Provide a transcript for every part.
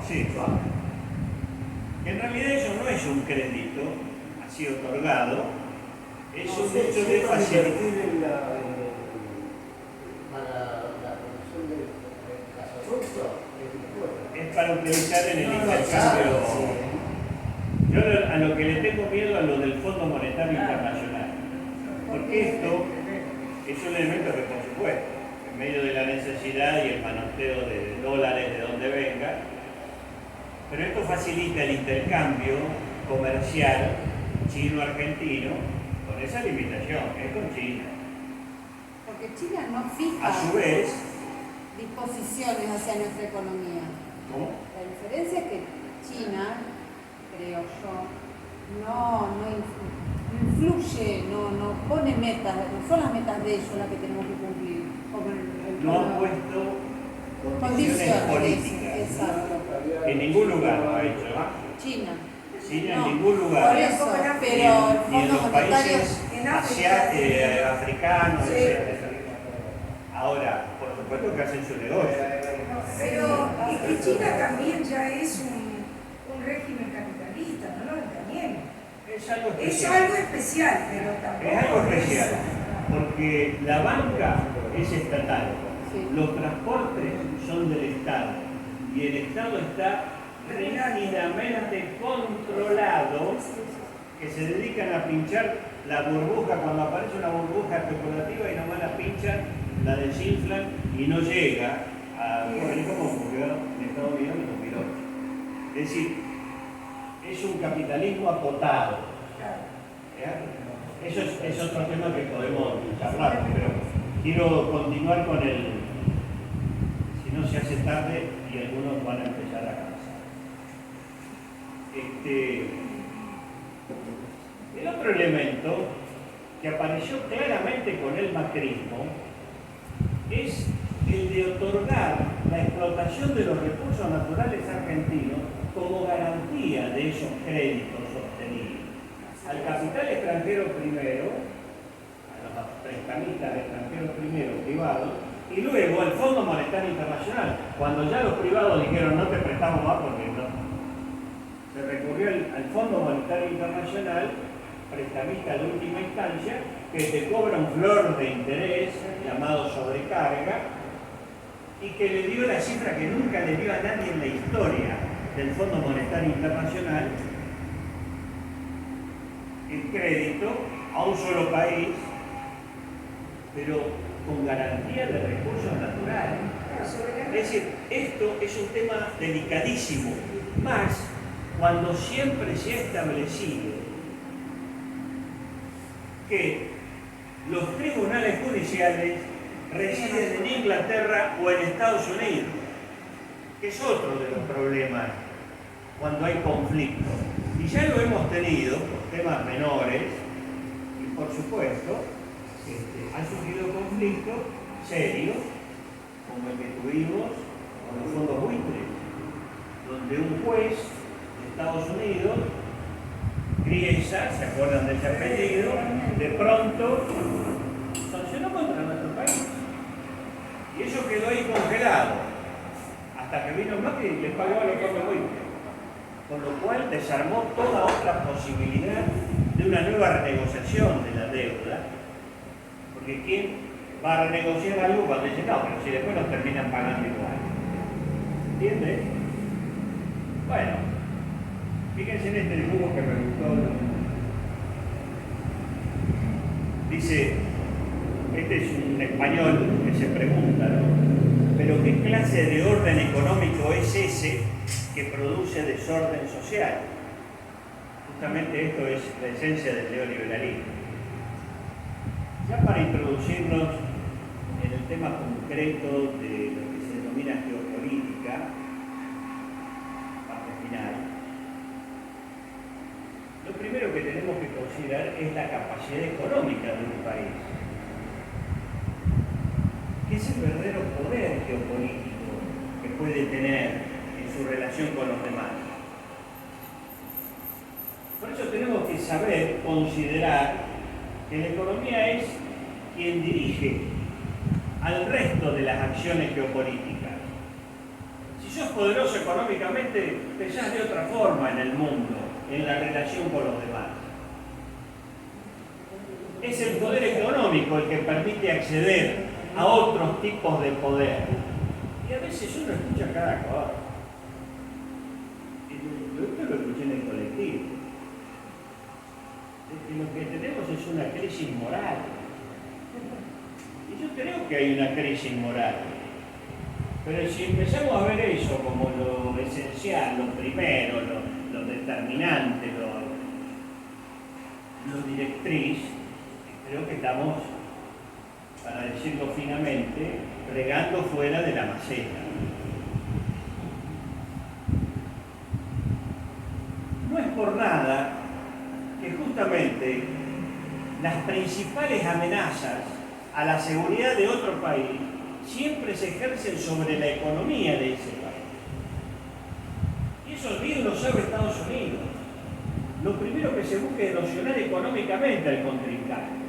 Sí. En realidad eso no es un crédito así otorgado, es un hecho de facilitar. Para la producción de gasoductos Es para utilizar en el intercambio. Yo a lo que le tengo miedo a lo del Fondo Monetario Internacional, porque esto es un elemento que, por supuesto, en medio de la necesidad y el manoteo de dólares de donde venga, pero esto facilita el intercambio comercial chino-argentino con esa limitación, es con China. Porque China no fija A su vez, disposiciones hacia nuestra economía. ¿cómo? La diferencia es que China, creo yo, no influye, no pone metas, no son las metas de ellos las que tenemos que cumplir. Como No han puesto condiciones políticas. Exacto. En ningún lugar lo ha hecho. China. China No, en ningún lugar. Por eso, pero el Ni en Fondo los Monetario países en África, africanos, sí. etc. Ahora, por supuesto que hacen su negocio. Pero es que China también ya es un régimen capitalista, no nos engañemos. Es algo Es especial. algo especial, pero tampoco Es algo especial, es- porque la banca es estatal, Sí. los transportes son del Estado y el Estado está rígidamente controlado, que se dedican a pinchar la burbuja cuando aparece una burbuja especulativa y nomás la pinchan, la desinflan y no llega a como ocurrió en Estados Unidos en 2008. Es decir, es un capitalismo acotado. Eso es otro tema que podemos charlar, pero quiero continuar con el, si no se hace tarde y algunos van a empezar a cansar. El otro elemento que apareció claramente con el macrismo es el de otorgar la explotación de los recursos naturales argentinos como garantía de esos créditos obtenidos. Al capital extranjero primero, a los prestamistas extranjeros primero, privados, y luego al Fondo Monetario Internacional, cuando ya los privados dijeron no te prestamos más porque no. Se recurrió al Fondo Monetario Internacional, prestamista de última instancia, que te cobra un flor de interés llamado sobrecarga y que le dio la cifra que nunca le dio a nadie en la historia del Fondo Monetario Internacional, el crédito a un solo país, pero con garantía de recursos naturales. Es decir, esto es un tema delicadísimo, más cuando siempre se ha establecido que los tribunales judiciales residen en Inglaterra o en Estados Unidos, que es otro de los problemas cuando hay conflicto. Y ya lo hemos tenido por temas menores, y por supuesto, han surgido conflictos serios, como el que tuvimos con los fondos buitres, donde un juez de Estados Unidos, Griesa, ¿se acuerdan de ese apellido? De pronto sancionó contra nuestro país. Y eso quedó ahí congelado, hasta que vino Macri y le pagó a los fondos buitres. Con lo cual desarmó toda otra posibilidad de una nueva renegociación de la deuda, porque ¿quién va a renegociar algo cuando dice no, pero si después nos terminan pagando igual? ¿Entiendes? Bueno, fíjense en este dibujo que me gustó. Dice, este es un español que se pregunta, ¿no? Pero ¿qué clase de orden económico es ese que produce desorden social? Justamente esto es la esencia del neoliberalismo. Ya para introducirnos en el tema concreto de lo que se denomina geopolítica, parte final, lo primero que tenemos que considerar es la capacidad económica de un país, que es el verdadero poder geopolítico que puede tener en su relación con los demás. Por eso tenemos que saber considerar que la economía es quien dirige al resto de las acciones geopolíticas. Si sos poderoso económicamente, pensás de otra forma en el mundo, en la relación con los demás. Es el poder económico el que permite acceder a otros tipos de poder. Y a veces uno escucha cada cosa. Esto lo escuché en el colectivo. Lo que tenemos es una crisis moral. Y yo creo que hay una crisis moral. Pero si empezamos a ver eso como lo esencial, lo primero, lo determinante, lo directriz, creo que estamos, para decirlo finamente, regando fuera de la maceta. No es por nada que justamente las principales amenazas a la seguridad de otro país siempre se ejercen sobre la economía de ese país. Y eso bien lo sabe Estados Unidos. Lo primero que se busca es erosionar económicamente al contrincante.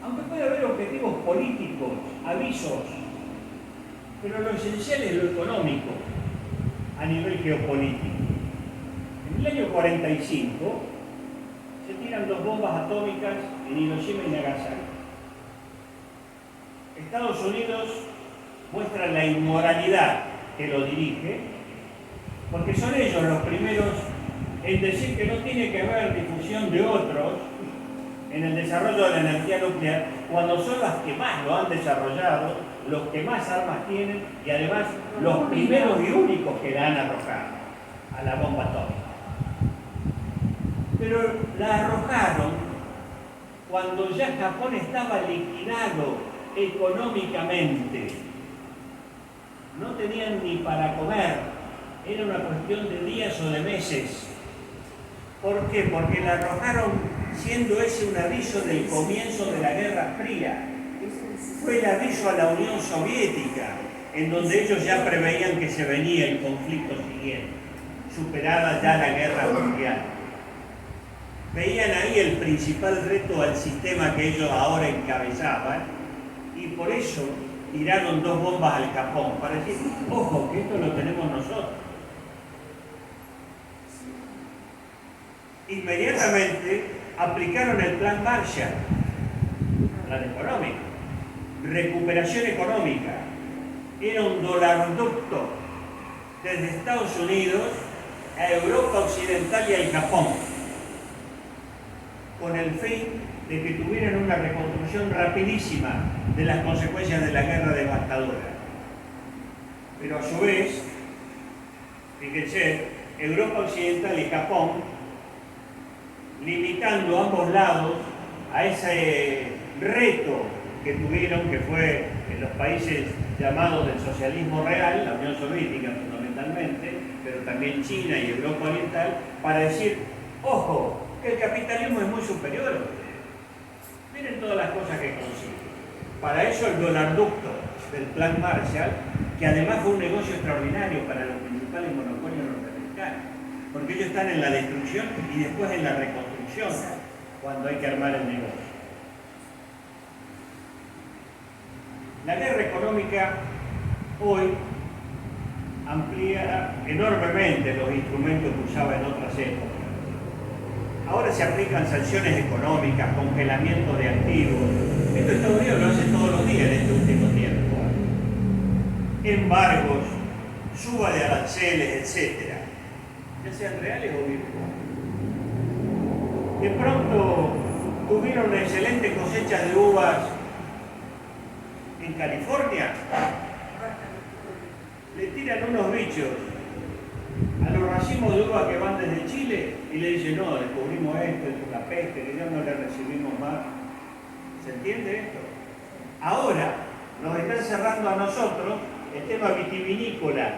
Aunque puede haber objetivos políticos, avisos, pero lo esencial es lo económico a nivel geopolítico. En el año 45 se tiran 2 bombas atómicas en Hiroshima y Nagasaki. Estados Unidos muestra la inmoralidad que lo dirige, porque son ellos los primeros en decir que no tiene que haber difusión de otros en el desarrollo de la energía nuclear, cuando son las que más lo han desarrollado, los que más armas tienen y además los primeros y únicos que la han arrojado a la bomba atómica. Pero la arrojaron cuando ya Japón estaba liquidado económicamente. No tenían ni para comer, era una cuestión de días o de meses. ¿Por qué? Porque la arrojaron siendo ese un aviso del comienzo de la Guerra Fría. Fue el aviso a la Unión Soviética, en donde ellos ya preveían que se venía el conflicto siguiente, superada ya la Guerra Mundial. Veían ahí el principal reto al sistema que ellos ahora encabezaban, y por eso tiraron 2 bombas al Japón, para decir, ojo, que esto lo tenemos nosotros. Inmediatamente aplicaron el plan Marshall, plan económico, recuperación económica. Era un dolarducto desde Estados Unidos a Europa Occidental y al Japón, con el fin de que tuvieran una reconstrucción rapidísima de las consecuencias de la guerra devastadora. Pero a su vez, fíjense, Europa Occidental y Japón, limitando ambos lados a ese reto que tuvieron, que fue en los países llamados del socialismo real, la Unión Soviética fundamentalmente, pero también China y Europa Oriental, para decir, ojo, que el capitalismo es muy superior a ustedes. Miren todas las cosas que consiguen. Para eso el dolarducto del plan Marshall, que además fue un negocio extraordinario para los principales monopolios norteamericanos, porque ellos están en la destrucción y después en la reconstrucción, cuando hay que armar el negocio. La guerra económica hoy amplía enormemente los instrumentos que usaba en otras épocas. Ahora se aplican sanciones económicas, congelamiento de activos. Esto Estados Unidos lo hace todos los días en este último tiempo. Embargos, suba de aranceles, etc. Ya sean reales o virtuales. De pronto tuvieron excelentes cosechas de uvas en California. Le tiran unos bichos a los racimos de uva que van desde Chile y le dicen, no, descubrimos esto, es una peste, que ya no le recibimos más. ¿Se entiende esto? Ahora nos están cerrando a nosotros el tema vitivinícola,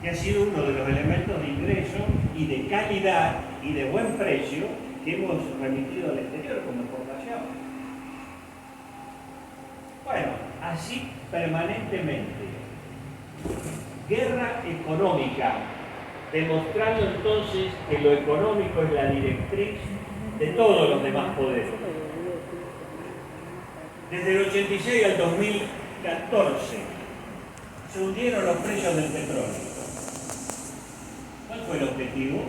que ha sido uno de los elementos de ingreso y de calidad y de buen precio que hemos remitido al exterior como exportación. Bueno, así permanentemente. Guerra económica, demostrando entonces que lo económico es la directriz de todos los demás poderes. Desde el 86 al 2014, se hundieron los precios del petróleo. ¿Cuál fue el objetivo?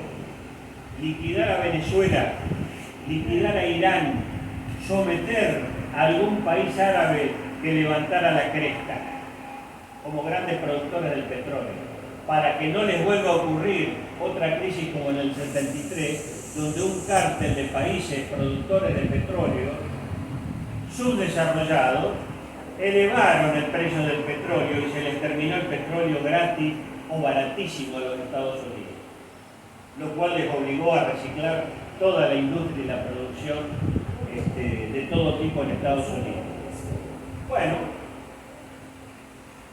Liquidar a Venezuela, liquidar a Irán, someter a algún país árabe que levantara la cresta como grandes productores del petróleo, para que no les vuelva a ocurrir otra crisis como en el 73, donde un cártel de países productores de petróleo subdesarrollados elevaron el precio del petróleo y se les terminó el petróleo gratis o baratísimo a los Estados Unidos, lo cual les obligó a reciclar toda la industria y la producción de todo tipo en Estados Unidos. Bueno,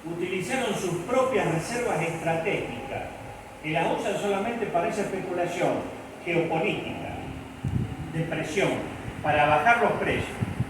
utilizaron sus propias reservas estratégicas, que las usan solamente para esa especulación geopolítica, de presión, para bajar los precios.